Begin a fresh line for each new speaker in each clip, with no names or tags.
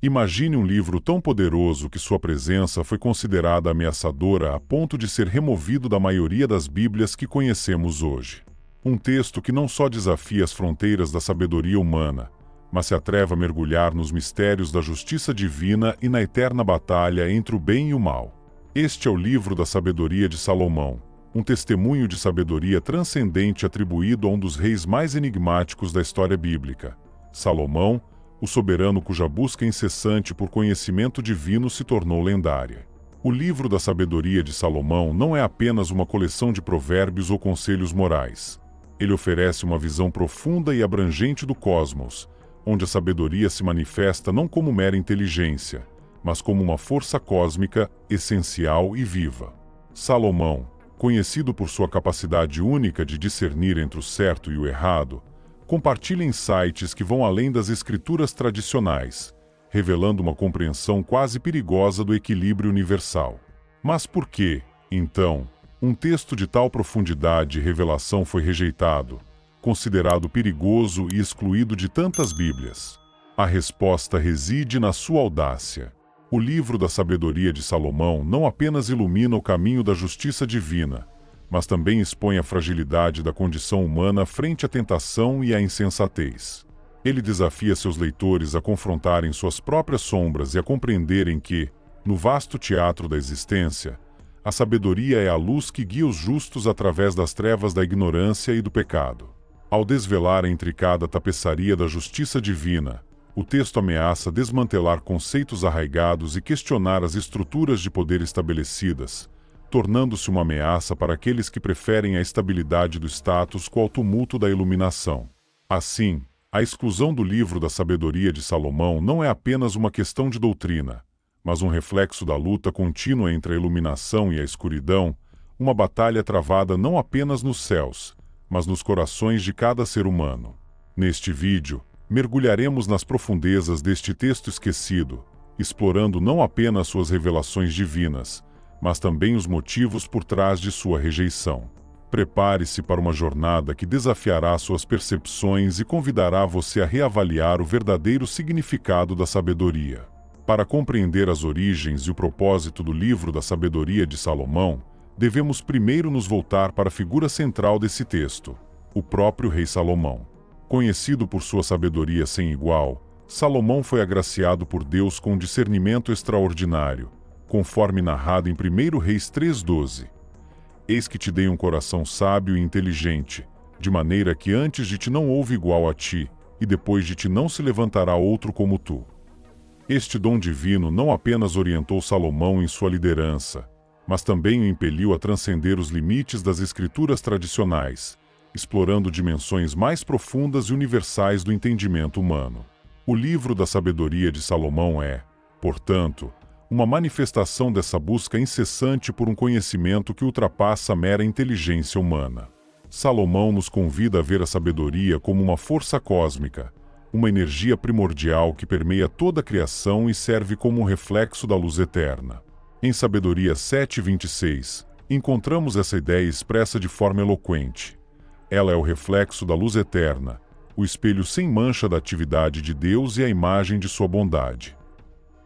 Imagine um livro tão poderoso que sua presença foi considerada ameaçadora a ponto de ser removido da maioria das Bíblias que conhecemos hoje. Um texto que não só desafia as fronteiras da sabedoria humana, mas se atreve a mergulhar nos mistérios da justiça divina e na eterna batalha entre o bem e o mal. Este é o livro da sabedoria de Salomão, um testemunho de sabedoria transcendente atribuído a um dos reis mais enigmáticos da história bíblica, Salomão, o soberano cuja busca incessante por conhecimento divino se tornou lendária. O livro da sabedoria de Salomão não é apenas uma coleção de provérbios ou conselhos morais. Ele oferece uma visão profunda e abrangente do cosmos, onde a sabedoria se manifesta não como mera inteligência, mas como uma força cósmica, essencial e viva. Salomão, conhecido por sua capacidade única de discernir entre o certo e o errado, compartilha insights que vão além das escrituras tradicionais, revelando uma compreensão quase perigosa do equilíbrio universal. Mas por que, então, um texto de tal profundidade e revelação foi rejeitado, considerado perigoso e excluído de tantas Bíblias? A resposta reside na sua audácia. O livro da sabedoria de Salomão não apenas ilumina o caminho da justiça divina, mas também expõe a fragilidade da condição humana frente à tentação e à insensatez. Ele desafia seus leitores a confrontarem suas próprias sombras e a compreenderem que, no vasto teatro da existência, a sabedoria é a luz que guia os justos através das trevas da ignorância e do pecado. Ao desvelar a intricada tapeçaria da justiça divina, o texto ameaça desmantelar conceitos arraigados e questionar as estruturas de poder estabelecidas, tornando-se uma ameaça para aqueles que preferem a estabilidade do status quo ao tumulto da iluminação. Assim, a exclusão do livro da sabedoria de Salomão não é apenas uma questão de doutrina, mas um reflexo da luta contínua entre a iluminação e a escuridão, uma batalha travada não apenas nos céus, mas nos corações de cada ser humano. Neste vídeo, mergulharemos nas profundezas deste texto esquecido, explorando não apenas suas revelações divinas, mas também os motivos por trás de sua rejeição. Prepare-se para uma jornada que desafiará suas percepções e convidará você a reavaliar o verdadeiro significado da sabedoria. Para compreender as origens e o propósito do livro da sabedoria de Salomão, devemos primeiro nos voltar para a figura central desse texto, o próprio rei Salomão. Conhecido por sua sabedoria sem igual, Salomão foi agraciado por Deus com um discernimento extraordinário, conforme narrado em 1 Reis 3:12. Eis que te dei um coração sábio e inteligente, de maneira que antes de ti não houve igual a ti, e depois de ti não se levantará outro como tu. Este dom divino não apenas orientou Salomão em sua liderança, mas também o impeliu a transcender os limites das escrituras tradicionais, explorando dimensões mais profundas e universais do entendimento humano. O livro da sabedoria de Salomão é, portanto, uma manifestação dessa busca incessante por um conhecimento que ultrapassa a mera inteligência humana. Salomão nos convida a ver a sabedoria como uma força cósmica, uma energia primordial que permeia toda a criação e serve como um reflexo da luz eterna. Em Sabedoria 7:26, encontramos essa ideia expressa de forma eloquente. Ela é o reflexo da luz eterna, o espelho sem mancha da atividade de Deus e a imagem de sua bondade.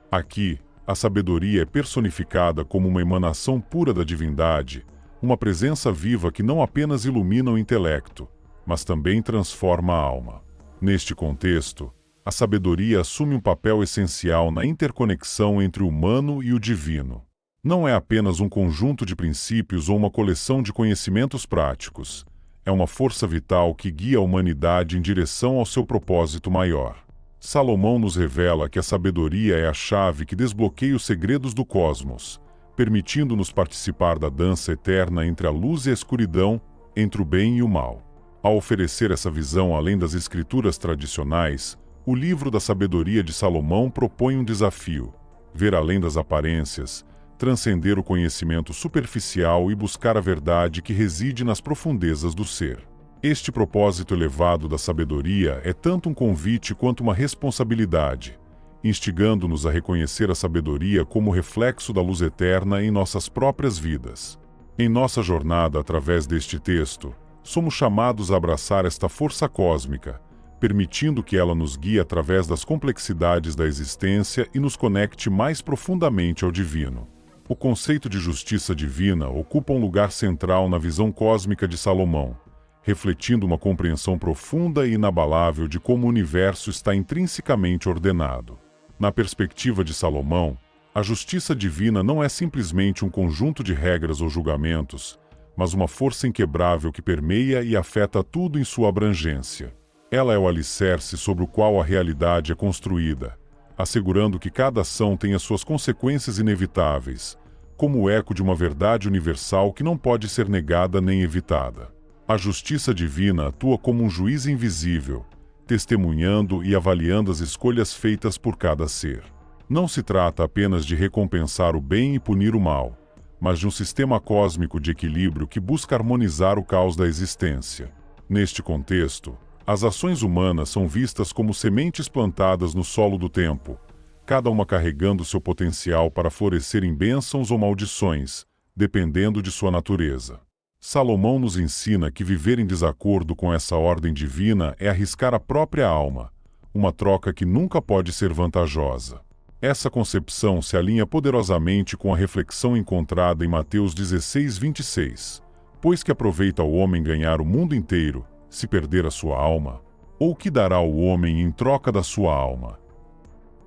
Aqui, a sabedoria é personificada como uma emanação pura da divindade, uma presença viva que não apenas ilumina o intelecto, mas também transforma a alma. Neste contexto, a sabedoria assume um papel essencial na interconexão entre o humano e o divino. Não é apenas um conjunto de princípios ou uma coleção de conhecimentos práticos. É uma força vital que guia a humanidade em direção ao seu propósito maior. Salomão nos revela que a sabedoria é a chave que desbloqueia os segredos do cosmos, permitindo-nos participar da dança eterna entre a luz e a escuridão, entre o bem e o mal. Ao oferecer essa visão além das escrituras tradicionais, o livro da sabedoria de Salomão propõe um desafio: ver além das aparências, transcender o conhecimento superficial e buscar a verdade que reside nas profundezas do ser. Este propósito elevado da sabedoria é tanto um convite quanto uma responsabilidade, instigando-nos a reconhecer a sabedoria como reflexo da luz eterna em nossas próprias vidas. Em nossa jornada através deste texto, somos chamados a abraçar esta força cósmica, permitindo que ela nos guie através das complexidades da existência e nos conecte mais profundamente ao divino. O conceito de justiça divina ocupa um lugar central na visão cósmica de Salomão, refletindo uma compreensão profunda e inabalável de como o universo está intrinsecamente ordenado. Na perspectiva de Salomão, a justiça divina não é simplesmente um conjunto de regras ou julgamentos, mas uma força inquebrável que permeia e afeta tudo em sua abrangência. Ela é o alicerce sobre o qual a realidade é construída, assegurando que cada ação tenha suas consequências inevitáveis, como o eco de uma verdade universal que não pode ser negada nem evitada. A justiça divina atua como um juiz invisível, testemunhando e avaliando as escolhas feitas por cada ser. Não se trata apenas de recompensar o bem e punir o mal, mas de um sistema cósmico de equilíbrio que busca harmonizar o caos da existência. Neste contexto, as ações humanas são vistas como sementes plantadas no solo do tempo, cada uma carregando seu potencial para florescer em bênçãos ou maldições, dependendo de sua natureza. Salomão nos ensina que viver em desacordo com essa ordem divina é arriscar a própria alma, uma troca que nunca pode ser vantajosa. Essa concepção se alinha poderosamente com a reflexão encontrada em Mateus 16:26. Pois que aproveita o homem ganhar o mundo inteiro, se perder a sua alma? Ou que dará o homem em troca da sua alma?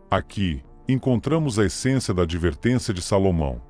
Aqui, encontramos a essência da advertência de Salomão.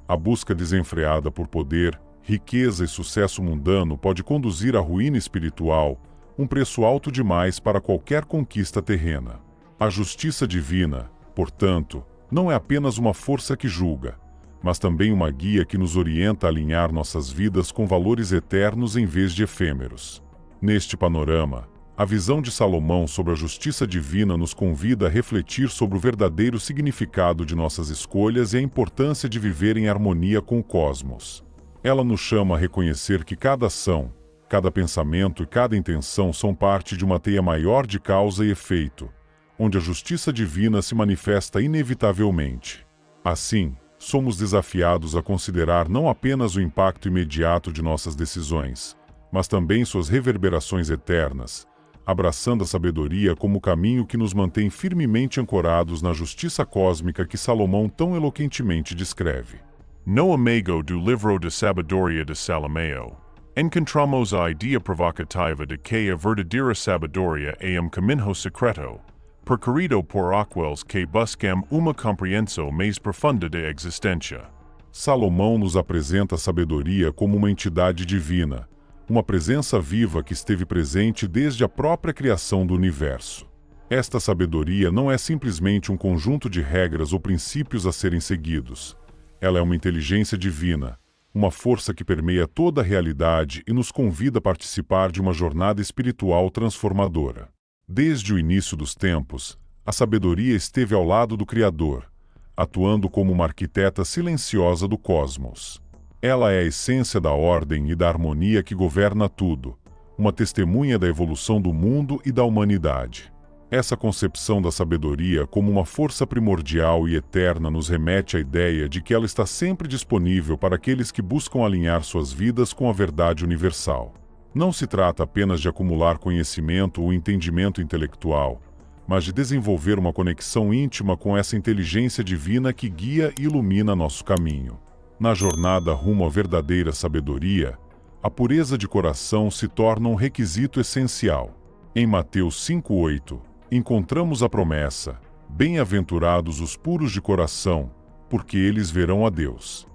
A busca desenfreada por poder, riqueza e sucesso mundano pode conduzir à ruína espiritual, um preço alto demais para qualquer conquista terrena. A justiça divina, portanto, não é apenas uma força que julga, mas também uma guia que nos orienta a alinhar nossas vidas com valores eternos em vez de efêmeros. Neste panorama, a visão de Salomão sobre a justiça divina nos convida a refletir sobre o verdadeiro significado de nossas escolhas e a importância de viver em harmonia com o cosmos. Ela nos chama a reconhecer que cada ação, cada pensamento e cada intenção são parte de uma teia maior de causa e efeito, onde a justiça divina se manifesta inevitavelmente. Assim, somos desafiados a considerar não apenas o impacto imediato de nossas decisões, mas também suas reverberações eternas, abraçando a sabedoria como o caminho que nos mantém firmemente ancorados na justiça cósmica que Salomão tão eloquentemente descreve.
No amigo do livro de sabedoria de Salomão, encontramos a ideia provocativa de que a verdadeira sabedoria é caminho secreto, percorrido por aqueles que buscam uma compreensão mais profunda da existência.
Salomão nos apresenta a sabedoria como uma entidade divina, uma presença viva que esteve presente desde a própria criação do universo. Esta sabedoria não é simplesmente um conjunto de regras ou princípios a serem seguidos. Ela é uma inteligência divina, uma força que permeia toda a realidade e nos convida a participar de uma jornada espiritual transformadora. Desde o início dos tempos, a sabedoria esteve ao lado do Criador, atuando como uma arquiteta silenciosa do cosmos. Ela é a essência da ordem e da harmonia que governa tudo, uma testemunha da evolução do mundo e da humanidade. Essa concepção da sabedoria como uma força primordial e eterna nos remete à ideia de que ela está sempre disponível para aqueles que buscam alinhar suas vidas com a verdade universal. Não se trata apenas de acumular conhecimento ou entendimento intelectual, mas de desenvolver uma conexão íntima com essa inteligência divina que guia e ilumina nosso caminho. Na jornada rumo à verdadeira sabedoria, a pureza de coração se torna um requisito essencial. Em Mateus 5:8, encontramos a promessa: bem-aventurados os puros de coração, porque eles verão a Deus.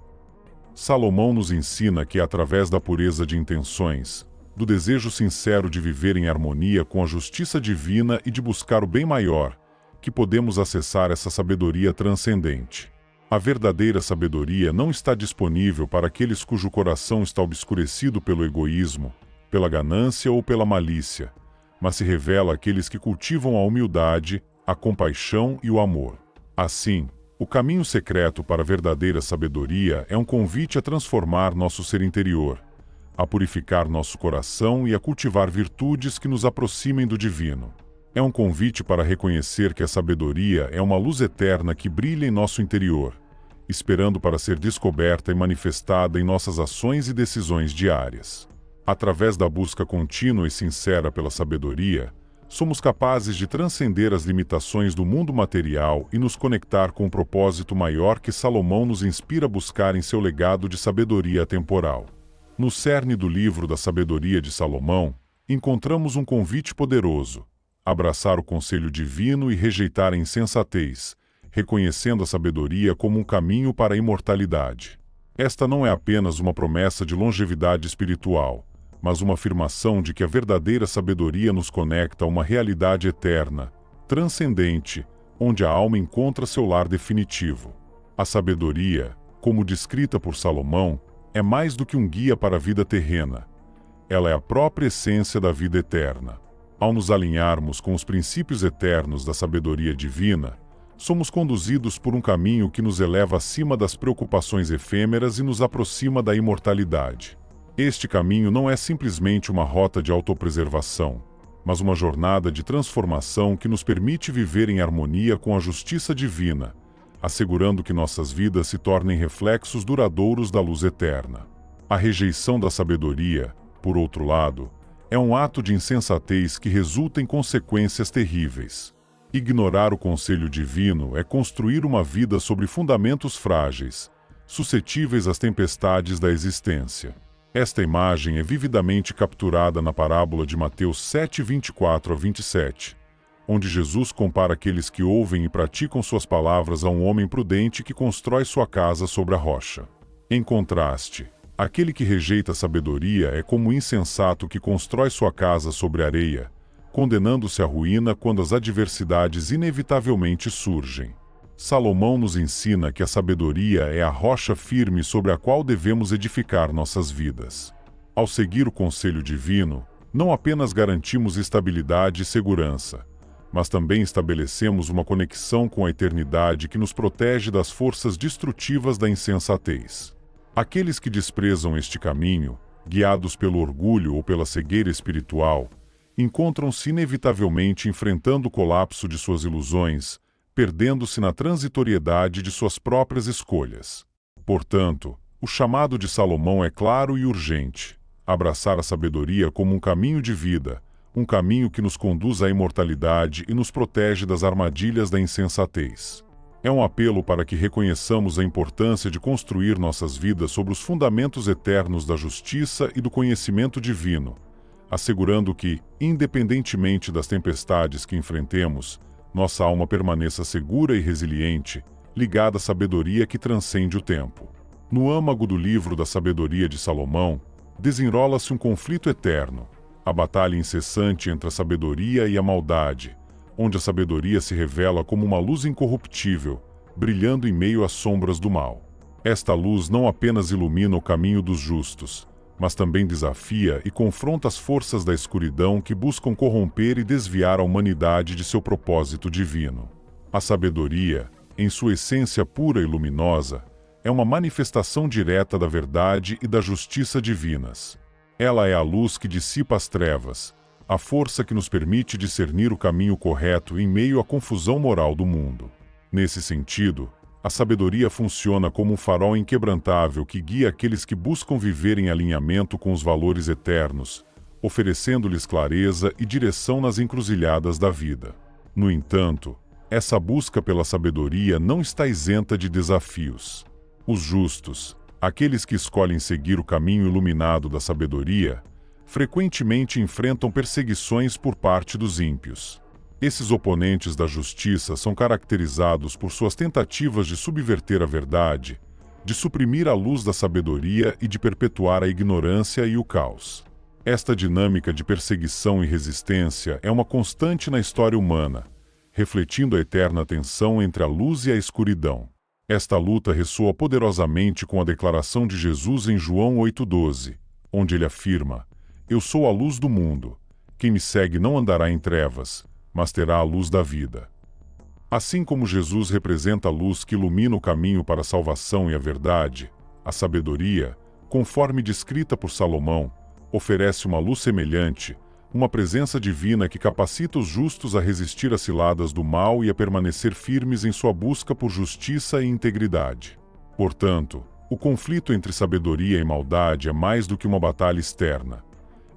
Salomão nos ensina que é através da pureza de intenções, do desejo sincero de viver em harmonia com a justiça divina e de buscar o bem maior, que podemos acessar essa sabedoria transcendente. A verdadeira sabedoria não está disponível para aqueles cujo coração está obscurecido pelo egoísmo, pela ganância ou pela malícia, mas se revela àqueles que cultivam a humildade, a compaixão e o amor. Assim, o caminho secreto para a verdadeira sabedoria é um convite a transformar nosso ser interior, a purificar nosso coração e a cultivar virtudes que nos aproximem do divino. É um convite para reconhecer que a sabedoria é uma luz eterna que brilha em nosso interior, esperando para ser descoberta e manifestada em nossas ações e decisões diárias. Através da busca contínua e sincera pela sabedoria, somos capazes de transcender as limitações do mundo material e nos conectar com um propósito maior que Salomão nos inspira a buscar em seu legado de sabedoria atemporal. No cerne do livro da Sabedoria de Salomão, encontramos um convite poderoso: abraçar o conselho divino e rejeitar a insensatez, reconhecendo a sabedoria como um caminho para a imortalidade. Esta não é apenas uma promessa de longevidade espiritual, mas uma afirmação de que a verdadeira sabedoria nos conecta a uma realidade eterna, transcendente, onde a alma encontra seu lar definitivo. A sabedoria, como descrita por Salomão, é mais do que um guia para a vida terrena. Ela é a própria essência da vida eterna. Ao nos alinharmos com os princípios eternos da sabedoria divina, somos conduzidos por um caminho que nos eleva acima das preocupações efêmeras e nos aproxima da imortalidade. Este caminho não é simplesmente uma rota de autopreservação, mas uma jornada de transformação que nos permite viver em harmonia com a justiça divina, assegurando que nossas vidas se tornem reflexos duradouros da luz eterna. A rejeição da sabedoria, por outro lado, é um ato de insensatez que resulta em consequências terríveis. Ignorar o conselho divino é construir uma vida sobre fundamentos frágeis, suscetíveis às tempestades da existência. Esta imagem é vividamente capturada na parábola de Mateus 7, 24 a 27, onde Jesus compara aqueles que ouvem e praticam suas palavras a um homem prudente que constrói sua casa sobre a rocha. Em contraste, aquele que rejeita a sabedoria é como o insensato que constrói sua casa sobre areia, condenando-se à ruína quando as adversidades inevitavelmente surgem. Salomão nos ensina que a sabedoria é a rocha firme sobre a qual devemos edificar nossas vidas. Ao seguir o conselho divino, não apenas garantimos estabilidade e segurança, mas também estabelecemos uma conexão com a eternidade que nos protege das forças destrutivas da insensatez. Aqueles que desprezam este caminho, guiados pelo orgulho ou pela cegueira espiritual, encontram-se inevitavelmente enfrentando o colapso de suas ilusões, perdendo-se na transitoriedade de suas próprias escolhas. Portanto, o chamado de Salomão é claro e urgente: abraçar a sabedoria como um caminho de vida, um caminho que nos conduz à imortalidade e nos protege das armadilhas da insensatez. É um apelo para que reconheçamos a importância de construir nossas vidas sobre os fundamentos eternos da justiça e do conhecimento divino, assegurando que, independentemente das tempestades que enfrentemos, nossa alma permaneça segura e resiliente, ligada à sabedoria que transcende o tempo. No âmago do livro da Sabedoria de Salomão, desenrola-se um conflito eterno, a batalha incessante entre a sabedoria e a maldade, onde a sabedoria se revela como uma luz incorruptível, brilhando em meio às sombras do mal. Esta luz não apenas ilumina o caminho dos justos, mas também desafia e confronta as forças da escuridão que buscam corromper e desviar a humanidade de seu propósito divino. A sabedoria, em sua essência pura e luminosa, é uma manifestação direta da verdade e da justiça divinas. Ela é a luz que dissipa as trevas, a força que nos permite discernir o caminho correto em meio à confusão moral do mundo. Nesse sentido, a sabedoria funciona como um farol inquebrantável que guia aqueles que buscam viver em alinhamento com os valores eternos, oferecendo-lhes clareza e direção nas encruzilhadas da vida. No entanto, essa busca pela sabedoria não está isenta de desafios. Os justos, aqueles que escolhem seguir o caminho iluminado da sabedoria, frequentemente enfrentam perseguições por parte dos ímpios. Esses oponentes da justiça são caracterizados por suas tentativas de subverter a verdade, de suprimir a luz da sabedoria e de perpetuar a ignorância e o caos. Esta dinâmica de perseguição e resistência é uma constante na história humana, refletindo a eterna tensão entre a luz e a escuridão. Esta luta ressoa poderosamente com a declaração de Jesus em João 8,12, onde ele afirma: "Eu sou a luz do mundo. Quem me segue não andará em trevas, mas terá a luz da vida." Assim como Jesus representa a luz que ilumina o caminho para a salvação e a verdade, a sabedoria, conforme descrita por Salomão, oferece uma luz semelhante, uma presença divina que capacita os justos a resistir às ciladas do mal e a permanecer firmes em sua busca por justiça e integridade. Portanto, o conflito entre sabedoria e maldade é mais do que uma batalha externa.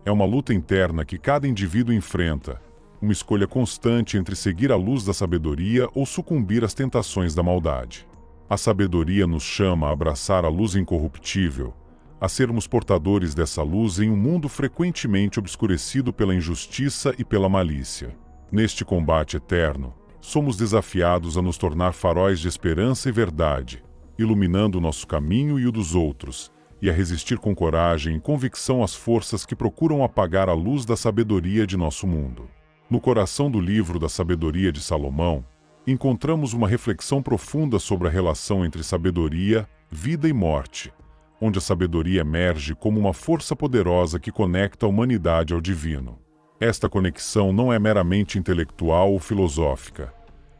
É uma luta interna que cada indivíduo enfrenta, uma escolha constante entre seguir a luz da sabedoria ou sucumbir às tentações da maldade. A sabedoria nos chama a abraçar a luz incorruptível, a sermos portadores dessa luz em um mundo frequentemente obscurecido pela injustiça e pela malícia. Neste combate eterno, somos desafiados a nos tornar faróis de esperança e verdade, iluminando o nosso caminho e o dos outros, e a resistir com coragem e convicção às forças que procuram apagar a luz da sabedoria de nosso mundo. No coração do livro da Sabedoria de Salomão, encontramos uma reflexão profunda sobre a relação entre sabedoria, vida e morte, onde a sabedoria emerge como uma força poderosa que conecta a humanidade ao divino. Esta conexão não é meramente intelectual ou filosófica.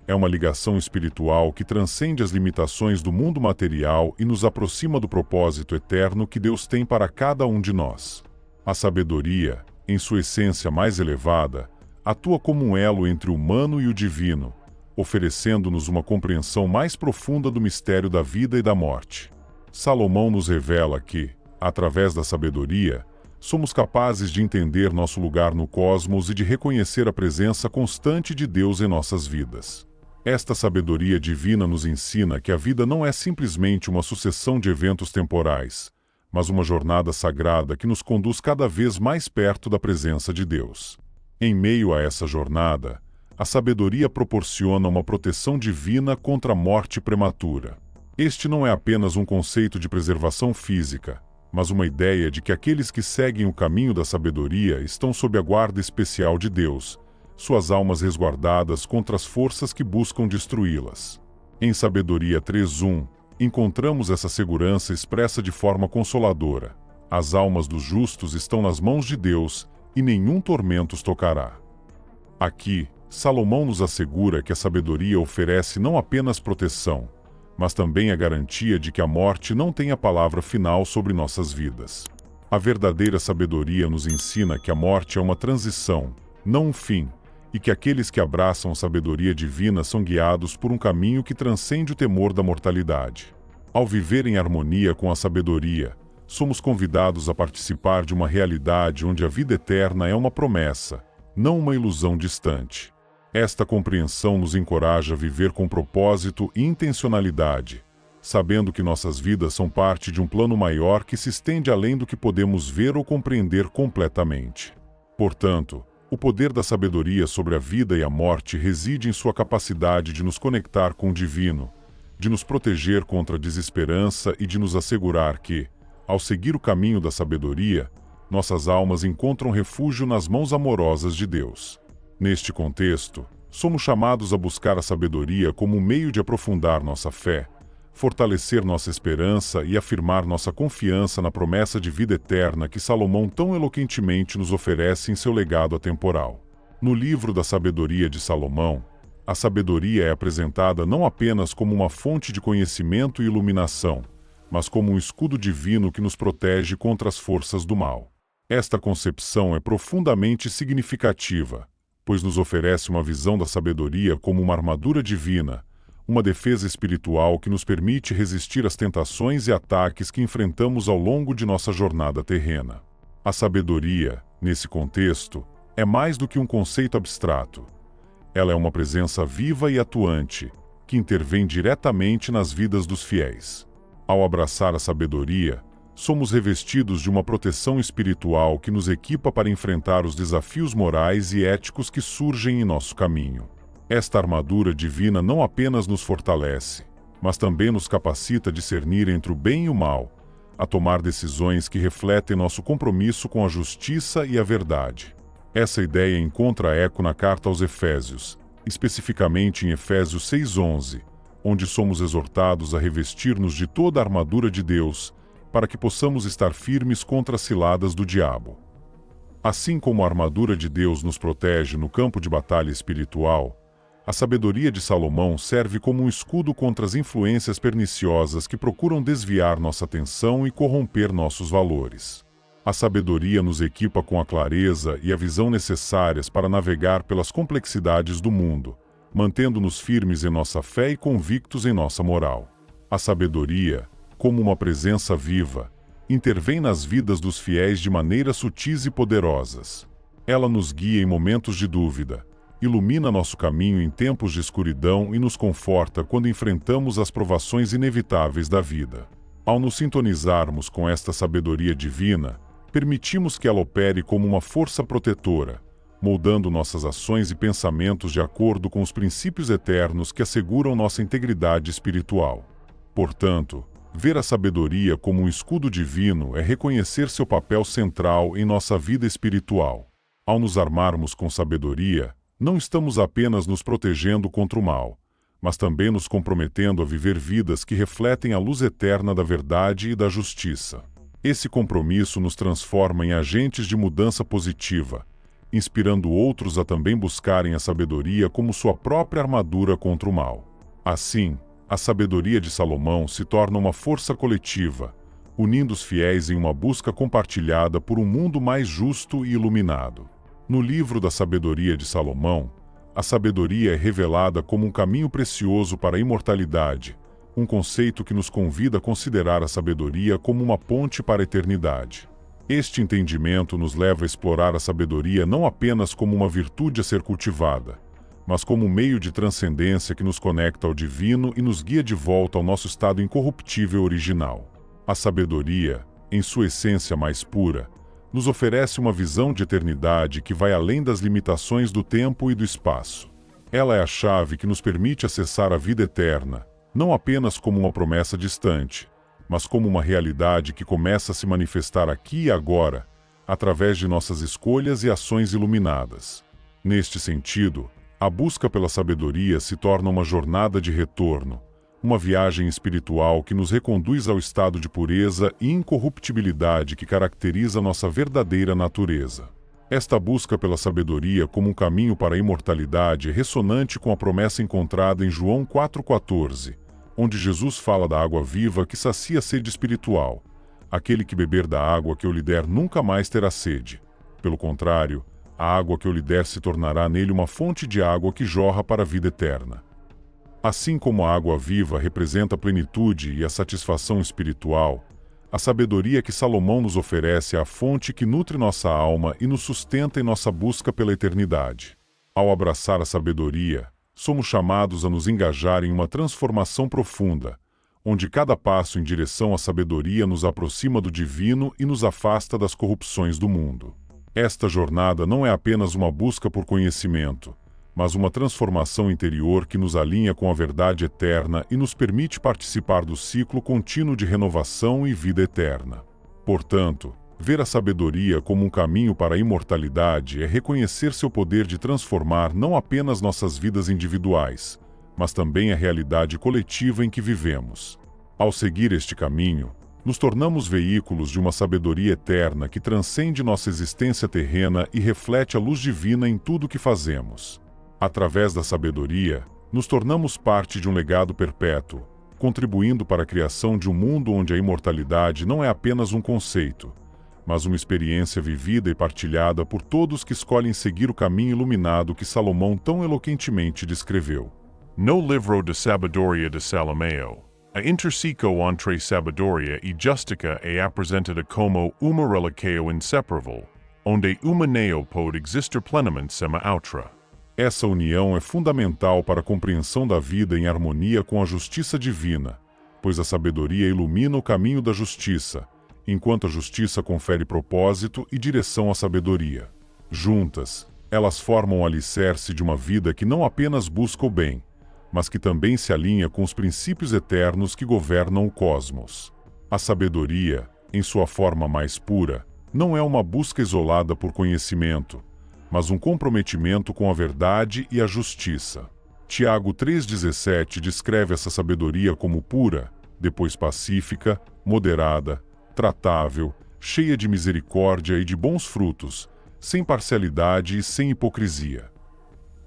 É uma ligação espiritual que transcende as limitações do mundo material e nos aproxima do propósito eterno que Deus tem para cada um de nós. A sabedoria, em sua essência mais elevada, atua como um elo entre o humano e o divino, oferecendo-nos uma compreensão mais profunda do mistério da vida e da morte. Salomão nos revela que, através da sabedoria, somos capazes de entender nosso lugar no cosmos e de reconhecer a presença constante de Deus em nossas vidas. Esta sabedoria divina nos ensina que a vida não é simplesmente uma sucessão de eventos temporais, mas uma jornada sagrada que nos conduz cada vez mais perto da presença de Deus. Em meio a essa jornada, a sabedoria proporciona uma proteção divina contra a morte prematura. Este não é apenas um conceito de preservação física, mas uma ideia de que aqueles que seguem o caminho da sabedoria estão sob a guarda especial de Deus, suas almas resguardadas contra as forças que buscam destruí-las. Em Sabedoria 3:1, encontramos essa segurança expressa de forma consoladora. As almas dos justos estão nas mãos de Deus, e nenhum tormento os tocará. Aqui, Salomão nos assegura que a sabedoria oferece não apenas proteção, mas também a garantia de que a morte não tem a palavra final sobre nossas vidas. A verdadeira sabedoria nos ensina que a morte é uma transição, não um fim, e que aqueles que abraçam a sabedoria divina são guiados por um caminho que transcende o temor da mortalidade. Ao viver em harmonia com a sabedoria, somos convidados a participar de uma realidade onde a vida eterna é uma promessa, não uma ilusão distante. Esta compreensão nos encoraja a viver com propósito e intencionalidade, sabendo que nossas vidas são parte de um plano maior que se estende além do que podemos ver ou compreender completamente. Portanto, o poder da sabedoria sobre a vida e a morte reside em sua capacidade de nos conectar com o divino, de nos proteger contra a desesperança e de nos assegurar que, ao seguir o caminho da sabedoria, nossas almas encontram refúgio nas mãos amorosas de Deus. Neste contexto, somos chamados a buscar a sabedoria como um meio de aprofundar nossa fé, fortalecer nossa esperança e afirmar nossa confiança na promessa de vida eterna que Salomão tão eloquentemente nos oferece em seu legado atemporal. No livro da Sabedoria de Salomão, a sabedoria é apresentada não apenas como uma fonte de conhecimento e iluminação, mas como um escudo divino que nos protege contra as forças do mal. Esta concepção é profundamente significativa, pois nos oferece uma visão da sabedoria como uma armadura divina, uma defesa espiritual que nos permite resistir às tentações e ataques que enfrentamos ao longo de nossa jornada terrena. A sabedoria, nesse contexto, é mais do que um conceito abstrato. Ela é uma presença viva e atuante, que intervém diretamente nas vidas dos fiéis. Ao abraçar a sabedoria, somos revestidos de uma proteção espiritual que nos equipa para enfrentar os desafios morais e éticos que surgem em nosso caminho. Esta armadura divina não apenas nos fortalece, mas também nos capacita a discernir entre o bem e o mal, a tomar decisões que refletem nosso compromisso com a justiça e a verdade. Essa ideia encontra eco na carta aos Efésios, especificamente em Efésios 6:11, onde somos exortados a revestir-nos de toda a armadura de Deus, para que possamos estar firmes contra as ciladas do diabo. Assim como a armadura de Deus nos protege no campo de batalha espiritual, a sabedoria de Salomão serve como um escudo contra as influências perniciosas que procuram desviar nossa atenção e corromper nossos valores. A sabedoria nos equipa com a clareza e a visão necessárias para navegar pelas complexidades do mundo, mantendo-nos firmes em nossa fé e convictos em nossa moral. A sabedoria, como uma presença viva, intervém nas vidas dos fiéis de maneiras sutis e poderosas. Ela nos guia em momentos de dúvida, ilumina nosso caminho em tempos de escuridão e nos conforta quando enfrentamos as provações inevitáveis da vida. Ao nos sintonizarmos com esta sabedoria divina, permitimos que ela opere como uma força protetora, moldando nossas ações e pensamentos de acordo com os princípios eternos que asseguram nossa integridade espiritual. Portanto, ver a sabedoria como um escudo divino é reconhecer seu papel central em nossa vida espiritual. Ao nos armarmos com sabedoria, não estamos apenas nos protegendo contra o mal, mas também nos comprometendo a viver vidas que refletem a luz eterna da verdade e da justiça. Esse compromisso nos transforma em agentes de mudança positiva, inspirando outros a também buscarem a sabedoria como sua própria armadura contra o mal. Assim, a sabedoria de Salomão se torna uma força coletiva, unindo os fiéis em uma busca compartilhada por um mundo mais justo e iluminado. No livro da Sabedoria de Salomão, a sabedoria é revelada como um caminho precioso para a imortalidade, um conceito que nos convida a considerar a sabedoria como uma ponte para a eternidade. Este entendimento nos leva a explorar a sabedoria não apenas como uma virtude a ser cultivada, mas como um meio de transcendência que nos conecta ao divino e nos guia de volta ao nosso estado incorruptível original. A sabedoria, em sua essência mais pura, nos oferece uma visão de eternidade que vai além das limitações do tempo e do espaço. Ela é a chave que nos permite acessar a vida eterna, não apenas como uma promessa distante, mas como uma realidade que começa a se manifestar aqui e agora, através de nossas escolhas e ações iluminadas. Neste sentido, a busca pela sabedoria se torna uma jornada de retorno, uma viagem espiritual que nos reconduz ao estado de pureza e incorruptibilidade que caracteriza nossa verdadeira natureza. Esta busca pela sabedoria como um caminho para a imortalidade é ressonante com a promessa encontrada em João 4,14, onde Jesus fala da água viva que sacia a sede espiritual. Aquele que beber da água que eu lhe der nunca mais terá sede. Pelo contrário, a água que eu lhe der se tornará nele uma fonte de água que jorra para a vida eterna. Assim como a água viva representa a plenitude e a satisfação espiritual, a sabedoria que Salomão nos oferece é a fonte que nutre nossa alma e nos sustenta em nossa busca pela eternidade. Ao abraçar a sabedoria, somos chamados a nos engajar em uma transformação profunda, onde cada passo em direção à sabedoria nos aproxima do divino e nos afasta das corrupções do mundo. Esta jornada não é apenas uma busca por conhecimento, mas uma transformação interior que nos alinha com a verdade eterna e nos permite participar do ciclo contínuo de renovação e vida eterna. Portanto, ver a sabedoria como um caminho para a imortalidade é reconhecer seu poder de transformar não apenas nossas vidas individuais, mas também a realidade coletiva em que vivemos. Ao seguir este caminho, nos tornamos veículos de uma sabedoria eterna que transcende nossa existência terrena e reflete a luz divina em tudo o que fazemos. Através da sabedoria, nos tornamos parte de um legado perpétuo, contribuindo para a criação de um mundo onde a imortalidade não é apenas um conceito, mas uma experiência vivida e partilhada por todos que escolhem seguir o caminho iluminado que Salomão tão eloquentemente descreveu.
No livro de Sabedoria de Salomão, a intersico entre sabedoria e justica é apresentada como uma relação inseparável, onde uma não pode existir plenamente sem a outra.
Essa união é fundamental para a compreensão da vida em harmonia com a justiça divina, pois a sabedoria ilumina o caminho da justiça, enquanto a justiça confere propósito e direção à sabedoria. Juntas, elas formam o alicerce de uma vida que não apenas busca o bem, mas que também se alinha com os princípios eternos que governam o cosmos. A sabedoria, em sua forma mais pura, não é uma busca isolada por conhecimento, mas um comprometimento com a verdade e a justiça. Tiago 3,17 descreve essa sabedoria como pura, depois pacífica, moderada, tratável, cheia de misericórdia e de bons frutos, sem parcialidade e sem hipocrisia.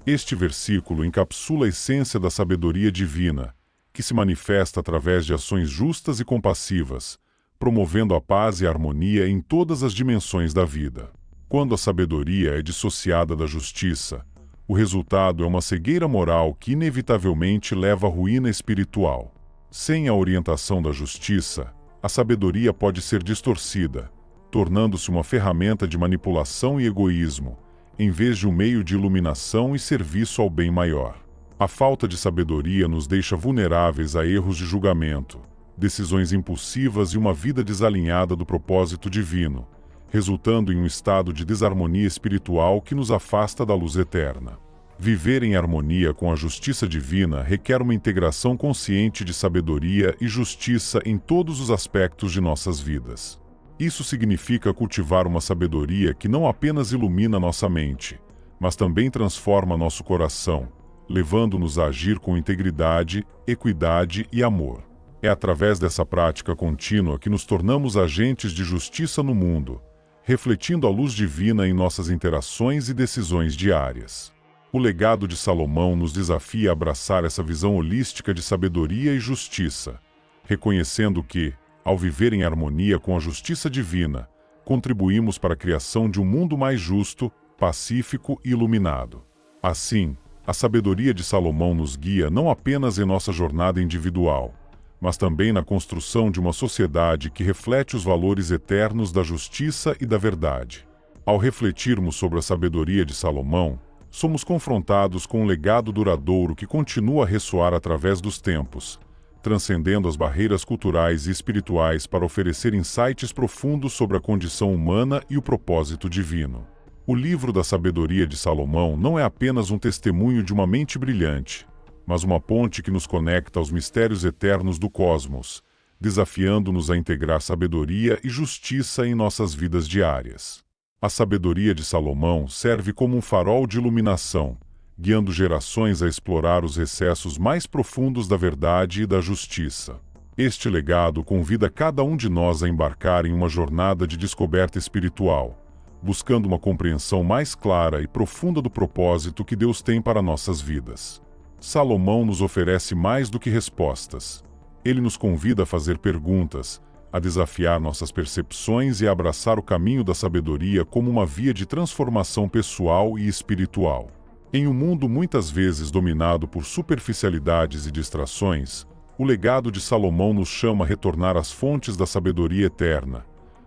Este versículo encapsula a essência da sabedoria divina, que se manifesta através de ações justas e compassivas, promovendo a paz e a harmonia em todas as dimensões da vida. Quando a sabedoria é dissociada da justiça, o resultado é uma cegueira moral que inevitavelmente leva à ruína espiritual. Sem a orientação da justiça, a sabedoria pode ser distorcida, tornando-se uma ferramenta de manipulação e egoísmo, em vez de um meio de iluminação e serviço ao bem maior. A falta de sabedoria nos deixa vulneráveis a erros de julgamento, decisões impulsivas e uma vida desalinhada do propósito divino, resultando em um estado de desarmonia espiritual que nos afasta da luz eterna. Viver em harmonia com a justiça divina requer uma integração consciente de sabedoria e justiça em todos os aspectos de nossas vidas. Isso significa cultivar uma sabedoria que não apenas ilumina nossa mente, mas também transforma nosso coração, levando-nos a agir com integridade, equidade e amor. É através dessa prática contínua que nos tornamos agentes de justiça no mundo, refletindo a luz divina em nossas interações e decisões diárias. O legado de Salomão nos desafia a abraçar essa visão holística de sabedoria e justiça, reconhecendo que, ao viver em harmonia com a justiça divina, contribuímos para a criação de um mundo mais justo, pacífico e iluminado. Assim, a sabedoria de Salomão nos guia não apenas em nossa jornada individual, mas também na construção de uma sociedade que reflete os valores eternos da justiça e da verdade. Ao refletirmos sobre a sabedoria de Salomão, somos confrontados com um legado duradouro que continua a ressoar através dos tempos, transcendendo as barreiras culturais e espirituais para oferecer insights profundos sobre a condição humana e o propósito divino. O livro da sabedoria de Salomão não é apenas um testemunho de uma mente brilhante, mas uma ponte que nos conecta aos mistérios eternos do cosmos, desafiando-nos a integrar sabedoria e justiça em nossas vidas diárias. A sabedoria de Salomão serve como um farol de iluminação, guiando gerações a explorar os recessos mais profundos da verdade e da justiça. Este legado convida cada um de nós a embarcar em uma jornada de descoberta espiritual, buscando uma compreensão mais clara e profunda do propósito que Deus tem para nossas vidas. Salomão nos oferece mais do que respostas. Ele nos convida a fazer perguntas, a desafiar nossas percepções e a abraçar o caminho da sabedoria como uma via de transformação pessoal e espiritual. Em um mundo muitas vezes dominado por superficialidades e distrações, o legado de Salomão nos chama a retornar às fontes da sabedoria eterna,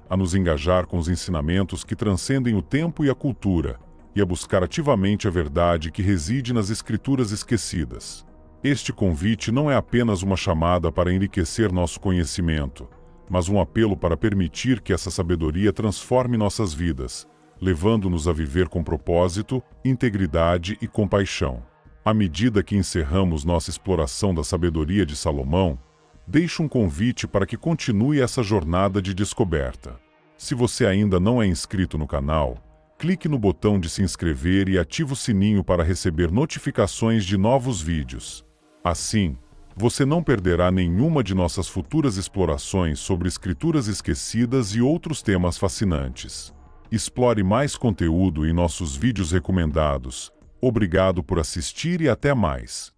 a nos engajar com os ensinamentos que transcendem o tempo e a cultura, e a buscar ativamente a verdade que reside nas Escrituras esquecidas. Este convite não é apenas uma chamada para enriquecer nosso conhecimento, mas um apelo para permitir que essa sabedoria transforme nossas vidas, levando-nos a viver com propósito, integridade e compaixão. À medida que encerramos nossa exploração da sabedoria de Salomão, deixo um convite para que continue essa jornada de descoberta. Se você ainda não é inscrito no canal, clique no botão de se inscrever e ative o sininho para receber notificações de novos vídeos. Assim, você não perderá nenhuma de nossas futuras explorações sobre escrituras esquecidas e outros temas fascinantes. Explore mais conteúdo em nossos vídeos recomendados. Obrigado por assistir e até mais.